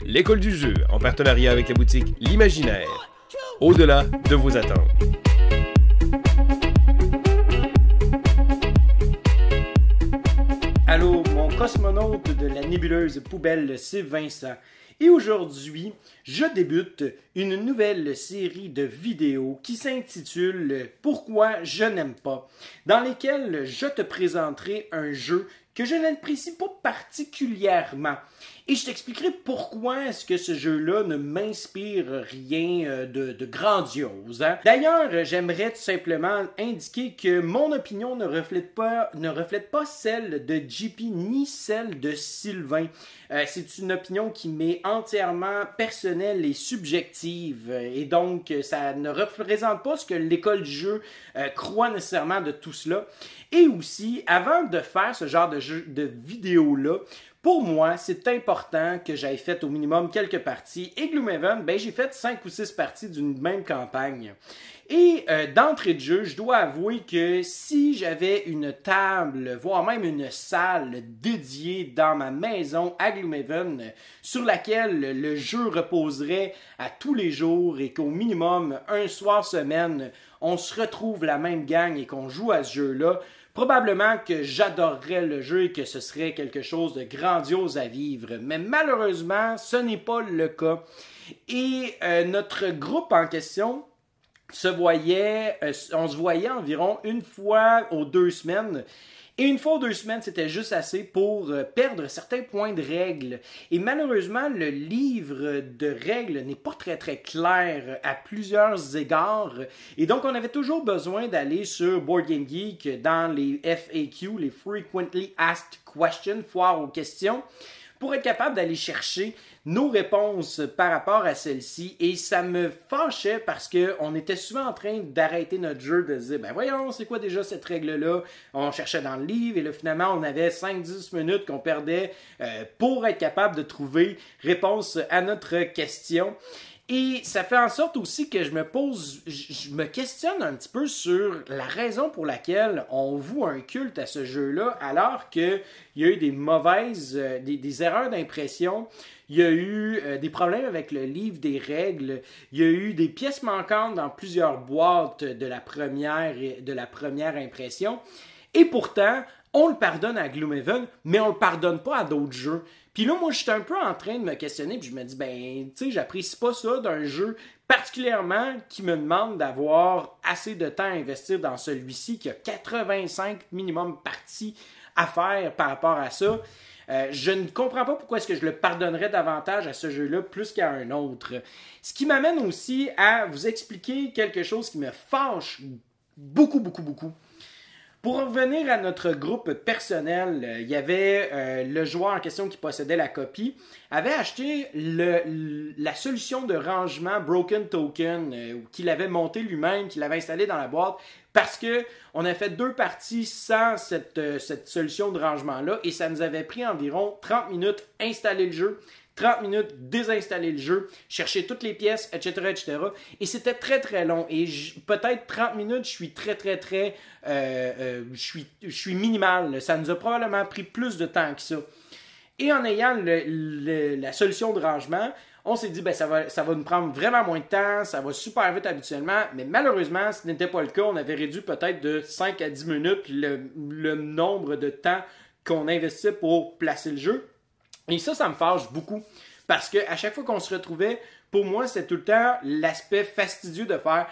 l'école du jeu, en partenariat avec la boutique L'Imaginaire. Au-delà de vos attentes. Allô, mon cosmonaute de la nébuleuse poubelle, c'est Vincent. Et aujourd'hui, je débute une nouvelle série de vidéos qui s'intitule « Pourquoi je n'aime pas », dans lesquelles je te présenterai un jeu que je n'apprécie pas particulièrement. Et je t'expliquerai pourquoi est-ce que ce jeu-là ne m'inspire rien de grandiose. Hein? D'ailleurs, j'aimerais tout simplement indiquer que mon opinion ne reflète pas celle de JP ni celle de Sylvain. C'est une opinion qui m'est entièrement personnelle et subjective. Et donc, ça ne représente pas ce que l'école du jeu croit nécessairement de tout cela. Et aussi, avant de faire ce genre de vidéo-là, pour moi, c'est important que j'aille fait au minimum quelques parties. Et Gloomhaven, j'ai fait 5 ou 6 parties d'une même campagne. Et d'entrée de jeu, je dois avouer que si j'avais une table, voire même une salle dédiée dans ma maison à Gloomhaven, sur laquelle le jeu reposerait à tous les jours et qu'au minimum, un soir semaine, on se retrouve la même gang et qu'on joue à ce jeu-là, probablement que j'adorerais le jeu et que ce serait quelque chose de grandiose à vivre. Mais malheureusement, ce n'est pas le cas. Et notre groupe en question on se voyait environ une fois aux 2 semaines. Et une fois aux 2 semaines, c'était juste assez pour perdre certains points de règles. Et malheureusement, le livre de règles n'est pas très très clair à plusieurs égards. Et donc, on avait toujours besoin d'aller sur Board Game Geek dans les FAQ, les Frequently Asked Questions, foire aux questions, pour être capable d'aller chercher nos réponses par rapport à celle-ci. Et ça me fâchait parce qu'on était souvent en train d'arrêter notre jeu, de se dire, voyons, c'est quoi déjà cette règle-là? On cherchait dans le livre et là, finalement, on avait 5-10 minutes qu'on perdait pour être capable de trouver réponse à notre question. Et ça fait en sorte aussi que je me questionne un petit peu sur la raison pour laquelle on voue un culte à ce jeu-là, alors qu'il y a eu des erreurs d'impression, il y a eu des problèmes avec le livre des règles, il y a eu des pièces manquantes dans plusieurs boîtes de la première impression. Et pourtant, on le pardonne à Gloomhaven, mais on le pardonne pas à d'autres jeux. Puis là, moi, j'étais un peu en train de me questionner, puis je me dis, tu sais, j'apprécie pas ça d'un jeu, particulièrement qui me demande d'avoir assez de temps à investir dans celui-ci, qui a 85 minimum parties à faire par rapport à ça. Je ne comprends pas pourquoi est-ce que je le pardonnerais davantage à ce jeu-là plus qu'à un autre. Ce qui m'amène aussi à vous expliquer quelque chose qui me fâche beaucoup. Pour revenir à notre groupe personnel, il y avait le joueur en question qui possédait la copie, avait acheté la solution de rangement Broken Token qu'il avait monté lui-même, qu'il avait installé dans la boîte, parce qu'on a fait 2 parties sans cette solution de rangement-là et ça nous avait pris environ 30 minutes installer le jeu, 30 minutes désinstaller le jeu, chercher toutes les pièces, etc. Et c'était très très long. Et peut-être 30 minutes, je suis minimal. Ça nous a probablement pris plus de temps que ça. Et en ayant la solution de rangement, on s'est dit, ça va nous prendre vraiment moins de temps, ça va super vite habituellement, mais malheureusement, ce n'était pas le cas. On avait réduit peut-être de 5 à 10 minutes le nombre de temps qu'on investissait pour placer le jeu. Et ça me fâche beaucoup. Parce qu'à chaque fois qu'on se retrouvait, pour moi, c'était tout le temps l'aspect fastidieux de faire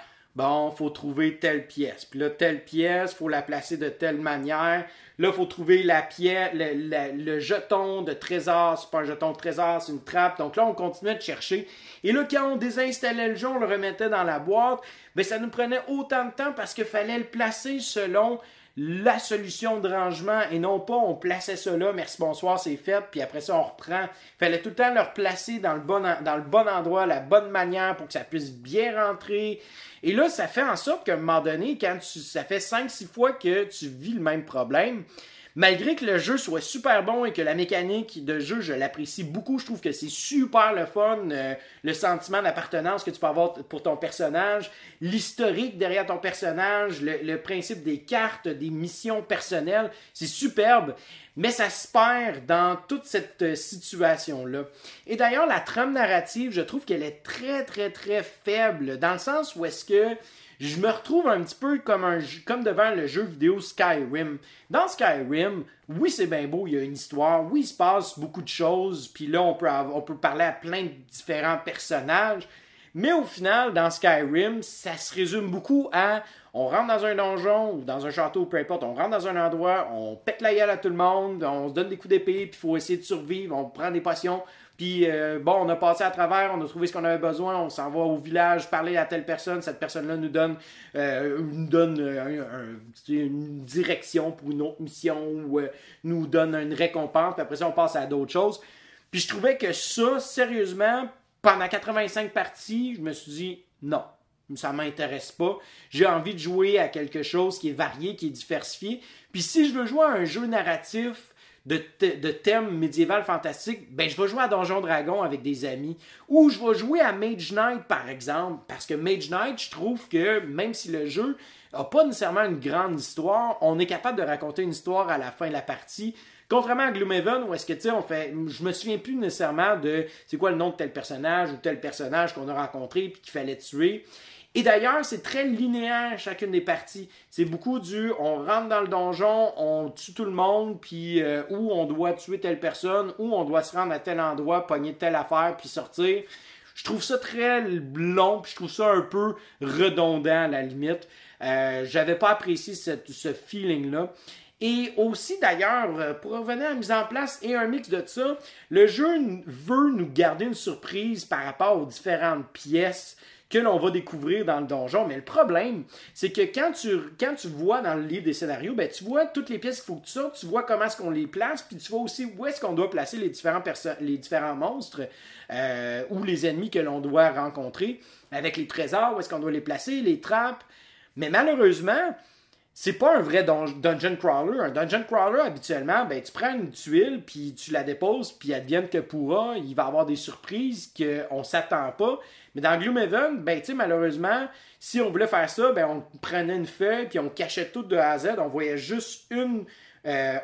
faut trouver telle pièce. Puis là, telle pièce, il faut la placer de telle manière. Là, il faut trouver la pièce, le jeton de trésor. C'est pas un jeton de trésor, c'est une trappe. Donc là, on continuait de chercher. Et là, quand on désinstallait le jeu, on le remettait dans la boîte. Ça nous prenait autant de temps parce qu'il fallait le placer selon la solution de rangement et non pas on plaçait ça là, merci, bonsoir, c'est fait, puis après ça on reprend. Il fallait tout le temps le replacer dans le bon endroit, la bonne manière pour que ça puisse bien rentrer. Et là, ça fait en sorte qu'à un moment donné, quand ça fait 5-6 fois que tu vis le même problème, malgré que le jeu soit super bon et que la mécanique de jeu, je l'apprécie beaucoup, je trouve que c'est super le fun, le sentiment d'appartenance que tu peux avoir pour ton personnage, l'historique derrière ton personnage, le principe des cartes, des missions personnelles, c'est superbe. mais ça se perd dans toute cette situation-là. Et d'ailleurs, la trame narrative, je trouve qu'elle est très, très, très faible, dans le sens où est-ce que je me retrouve un petit peu comme devant le jeu vidéo Skyrim. Dans Skyrim, oui, c'est bien beau, il y a une histoire, oui, il se passe beaucoup de choses, puis là, on peut parler à plein de différents personnages, mais au final, dans Skyrim, ça se résume beaucoup à on rentre dans un donjon ou dans un château, peu importe, on rentre dans un endroit, on pète la gueule à tout le monde, on se donne des coups d'épée, puis il faut essayer de survivre, on prend des potions, puis on a passé à travers, on a trouvé ce qu'on avait besoin, on s'en va au village, parler à telle personne, cette personne-là nous donne une direction pour une autre mission ou nous donne une récompense, puis après ça, on passe à d'autres choses. Puis je trouvais que ça, sérieusement, pendant 85 parties, je me suis dit non. Ça ne m'intéresse pas. J'ai envie de jouer à quelque chose qui est varié, qui est diversifié. Puis si je veux jouer à un jeu narratif de thème médiéval fantastique, ben je vais jouer à Donjon Dragon avec des amis. Ou je vais jouer à Mage Knight, par exemple. Parce que Mage Knight, je trouve que même si le jeu n'a pas nécessairement une grande histoire, on est capable de raconter une histoire à la fin de la partie. Contrairement à Gloomhaven, où est-ce que, tu sais, je me souviens plus nécessairement de c'est quoi le nom de tel personnage ou tel personnage qu'on a rencontré puis qu'il fallait tuer. Et d'ailleurs, c'est très linéaire chacune des parties. C'est beaucoup on rentre dans le donjon, on tue tout le monde, puis ou on doit tuer telle personne, ou on doit se rendre à tel endroit, pogner telle affaire, puis sortir. Je trouve ça très long, puis je trouve ça un peu redondant à la limite. J'avais pas apprécié ce feeling-là. Et aussi, d'ailleurs, pour revenir à la mise en place et un mix de ça, le jeu veut nous garder une surprise par rapport aux différentes pièces que l'on va découvrir dans le donjon. Mais le problème, c'est que quand tu vois dans le livre des scénarios, ben, tu vois toutes les pièces qu'il faut que tu sortes, tu vois comment est-ce qu'on les place, puis tu vois aussi où est-ce qu'on doit placer les différents monstres ou les ennemis que l'on doit rencontrer, avec les trésors, où est-ce qu'on doit les placer, les trappes. Mais malheureusement, c'est pas un vrai dungeon crawler. Un dungeon crawler, habituellement, ben, tu prends une tuile, puis tu la déposes, puis advienne que pourra, il va y avoir des surprises qu'on s'attend pas. Mais dans Gloomhaven, ben, tu sais, malheureusement, si on voulait faire ça, ben, on prenait une feuille, puis on cachait tout de A à Z, on voyait juste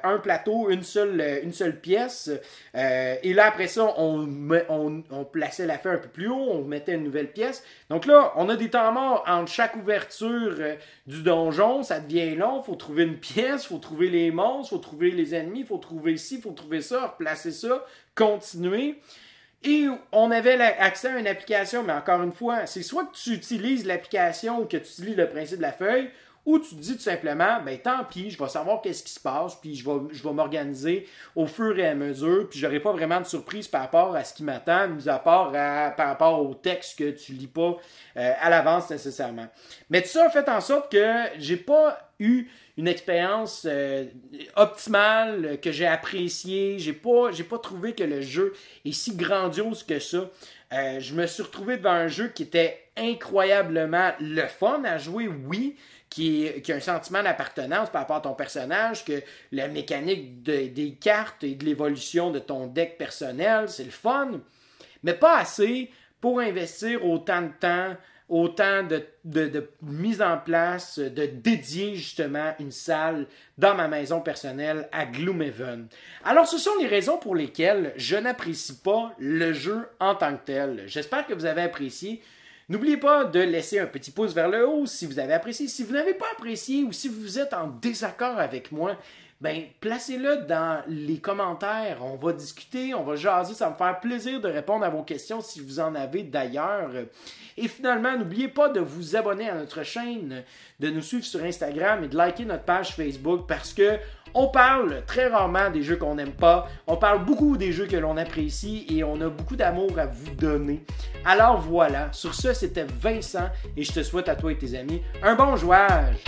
un plateau, une seule pièce. Et là, après ça, on plaçait la feuille un peu plus haut, on mettait une nouvelle pièce. Donc là, on a des temps morts entre chaque ouverture du donjon. Ça devient long, il faut trouver une pièce, il faut trouver les monstres, il faut trouver les ennemis, il faut trouver ci, il faut trouver ça, replacer ça, continuer. Et on avait accès à une application, mais encore une fois, c'est soit que tu utilises l'application ou que tu utilises le principe de la feuille, ou tu te dis tout simplement, ben tant pis, je vais savoir qu'est-ce qui se passe, puis je vais m'organiser au fur et à mesure, puis j'aurai pas vraiment de surprise par rapport à ce qui m'attend, mis à part par rapport au texte que tu lis pas à l'avance nécessairement. Mais tout ça a fait en sorte que j'ai pas eu une expérience optimale, que j'ai appréciée. J'ai pas trouvé que le jeu est si grandiose que ça. Je me suis retrouvé devant un jeu qui était incroyablement le fun à jouer, oui, qui a un sentiment d'appartenance par rapport à ton personnage, que la mécanique des cartes et de l'évolution de ton deck personnel, c'est le fun, mais pas assez pour investir autant de temps, autant de mise en place, de dédier justement une salle dans ma maison personnelle à Gloomhaven. Alors, ce sont les raisons pour lesquelles je n'apprécie pas le jeu en tant que tel. J'espère que vous avez apprécié. N'oubliez pas de laisser un petit pouce vers le haut si vous avez apprécié. Si vous n'avez pas apprécié ou si vous êtes en désaccord avec moi, ben placez-le dans les commentaires. On va discuter, on va jaser. Ça va me faire plaisir de répondre à vos questions si vous en avez d'ailleurs. Et finalement, n'oubliez pas de vous abonner à notre chaîne, de nous suivre sur Instagram et de liker notre page Facebook parce que on parle très rarement des jeux qu'on n'aime pas. On parle beaucoup des jeux que l'on apprécie et on a beaucoup d'amour à vous donner. Alors voilà, sur ce, c'était Vincent et je te souhaite à toi et tes amis un bon jouage.